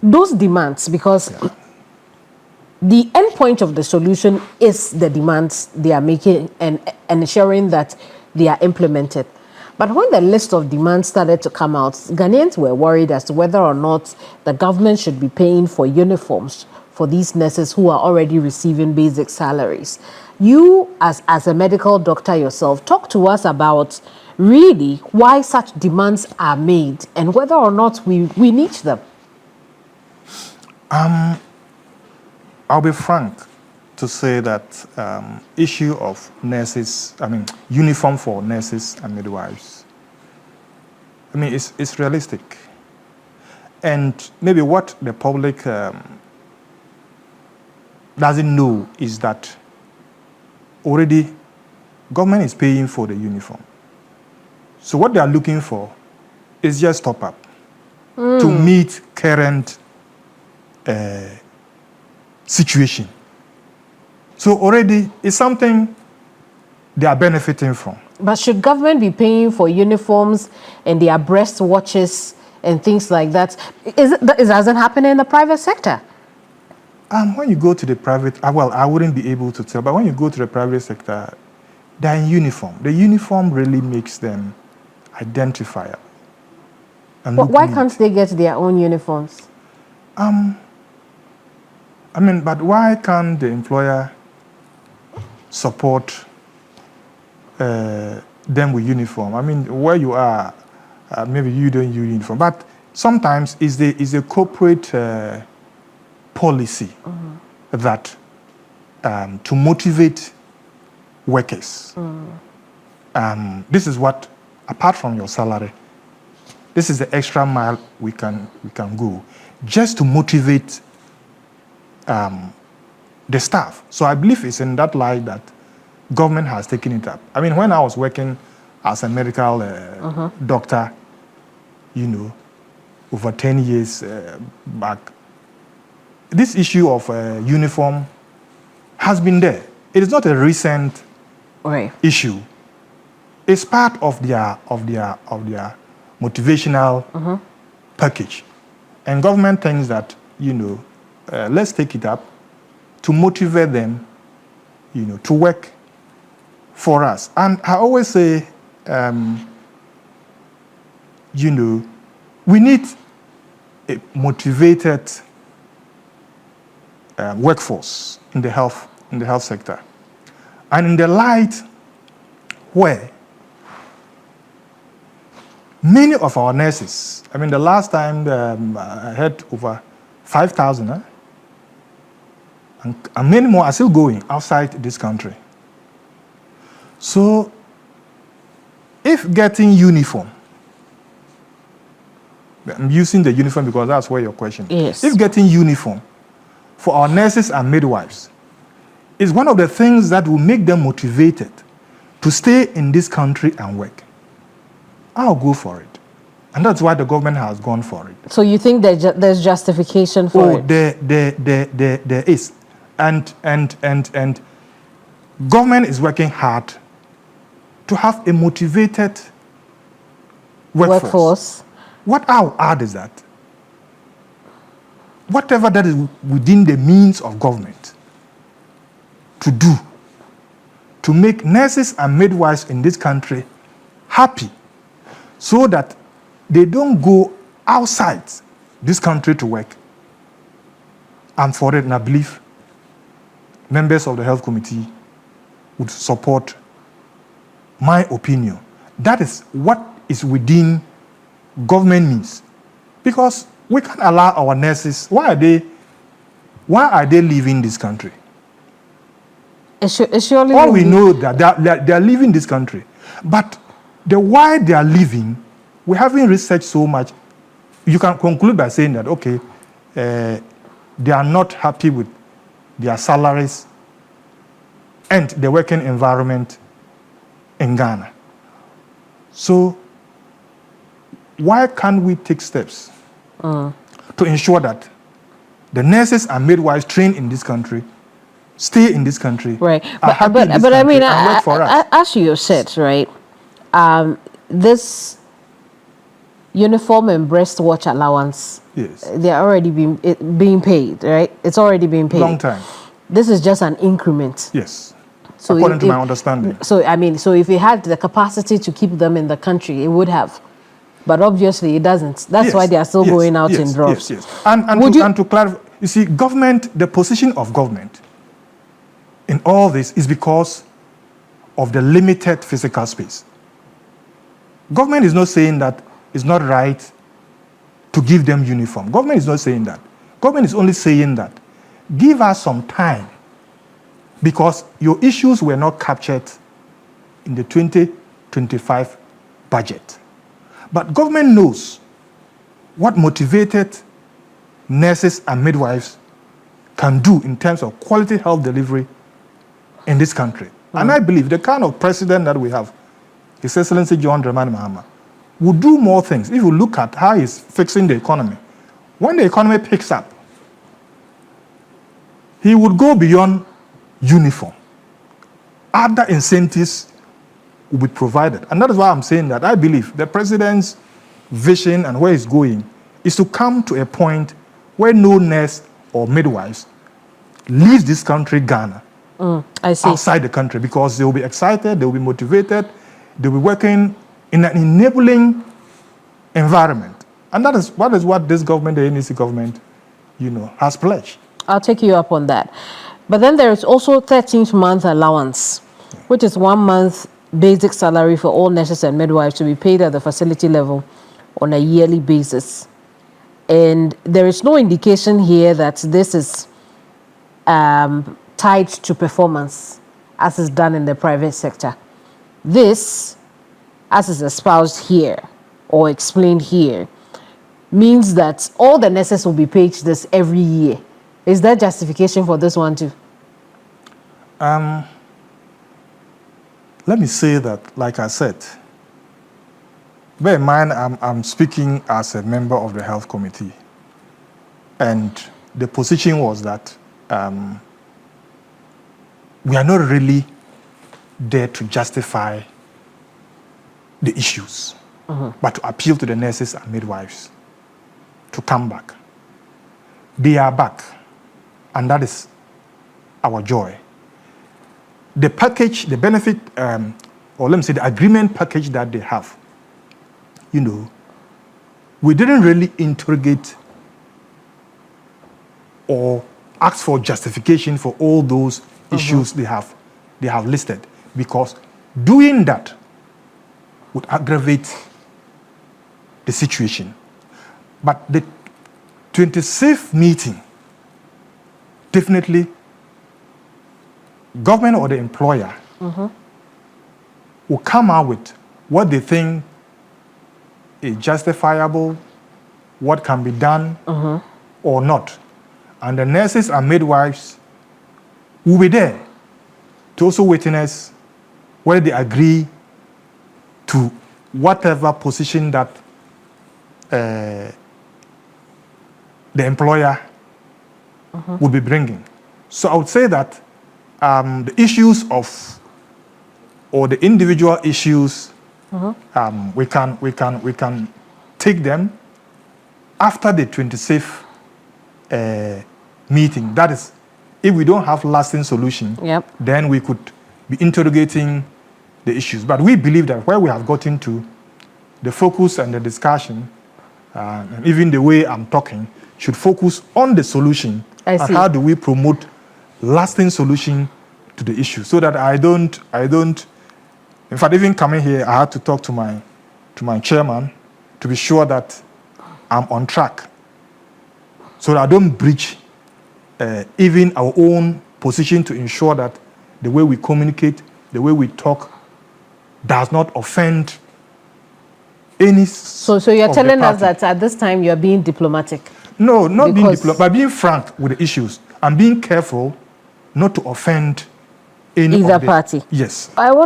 those demands, because the end point of the solution is the demands they are making and ensuring that they are implemented. But when the list of demands started to come out, Ghanaians were worried as to whether or not the government should be paying for uniforms for these nurses who are already receiving basic salaries. You, as a medical doctor yourself, talk to us about really why such demands are made and whether or not we need them. I'll be frank to say that issue of nurses, uniform for nurses and midwives, it's realistic. And maybe what the public doesn't know is that already government is paying for the uniform. So what they are looking for is just top up to meet current situation. So already it's something they are benefiting from. But should government be paying for uniforms and their breast watches and things like that? It doesn't happen in the private sector. When you go to the private, well, I wouldn't be able to tell, but when you go to the private sector, they're in uniform. The uniform really makes them identifiable. Why can't they get their own uniforms? But why can't the employer support them with uniform? Where you are, maybe you don't use uniform, but sometimes it's a corporate policy that to motivate workers. This is what, apart from your salary, this is the extra mile we can go just to motivate the staff. So I believe it's in that light that government has taken it up. When I was working as a medical doctor, over 10 years back, this issue of uniform has been there. It is not a recent issue. It's part of their motivational package. And government thinks that, let's take it up to motivate them, to work for us. And I always say, we need a motivated workforce in the health sector. And in the light where many of our nurses, the last time I had over 5,000, and many more are still going outside this country. So, if getting uniform, I'm using the uniform because that's where your question is. Yes. If getting uniform for our nurses and midwives is one of the things that will make them motivated to stay in this country and work, I'll go for it. And that's why the government has gone for it. So you think there's justification for it? There is. And government is working hard to have a motivated workforce. What I'll add is that whatever that is within the means of government to do to make nurses and midwives in this country happy so that they don't go outside this country to work. I'm for it, and I believe members of the health committee would support my opinion. That is what is within government means. Because we can't allow our nurses, why are they leaving this country? Surely all we know that they are leaving this country. But the why they are leaving, we haven't researched so much. You can conclude by saying that, okay, they are not happy with their salaries and the working environment in Ghana. So why can't we take steps to ensure that the nurses and midwives trained in this country stay in this country, right? But I mean, as you said, right? This uniform and breast watch allowance. Yes. They're already being paid, right? It's already being paid. Long time. This is just an increment. Yes. So according to my understanding. So I mean, so if it had the capacity to keep them in the country, it would have. But obviously it doesn't. That's why they are still going out in droves. Yes. And to clarify, you see, government, the position of government in all this is because of the limited physical space. Government is not saying that it's not right to give them uniform. Government is not saying that. Government is only saying that give us some time because your issues were not captured in the 2025 budget. But government knows what motivated nurses and midwives can do in terms of quality health delivery in this country. And I believe the kind of president that we have, His Excellency John Dramani Mahama, will do more things. If you look at how he's fixing the economy, when the economy picks up, he would go beyond uniform. Other incentives will be provided. And that is why I'm saying that I believe the president's vision and where he's going is to come to a point where no nurse or midwives leaves this country, Ghana, outside the country, because they will be excited, they will be motivated, they will be working in an enabling environment. And that is what this government, the NEC government, has pledged. I'll take you up on that. But then there is also 13th month allowance, which is 1 month basic salary for all nurses and midwives to be paid at the facility level on a yearly basis. And there is no indication here that this is tied to performance as is done in the private sector. This, as is espoused here or explained here, means that all the nurses will be paid this every year. Is there justification for this one too? Let me say that, like I said, bear in mind I'm speaking as a member of the health committee, and the position was that we are not really there to justify the issues, but to appeal to the nurses and midwives to come back. They are back, and that is our joy. The package, the benefit, or let me say the agreement package that they have, we didn't really interrogate or ask for justification for all those issues they have listed, because doing that would aggravate the situation. But the 26th meeting, definitely government or the employer will come out with what they think is justifiable, what can be done or not. And the nurses and midwives will be there to also witness whether they agree to whatever position that the employer will be bringing. So I would say that the issues or the individual issues, we can take them after the 26th meeting. That is, if we don't have lasting solution, then we could be interrogating the issues. But we believe that where we have gotten to, the focus and the discussion, and even the way I'm talking, should focus on the solution and how do we promote lasting solution to the issue, so that I don't. In fact, even coming here, I had to talk to my chairman to be sure that I'm on track, so that I don't breach even our own position, to ensure that the way we communicate, the way we talk, does not offend any. So you're telling us that at this time you are being diplomatic? No, not being diplomatic, but being frank with the issues and being careful not to offend any either party. Yes. I want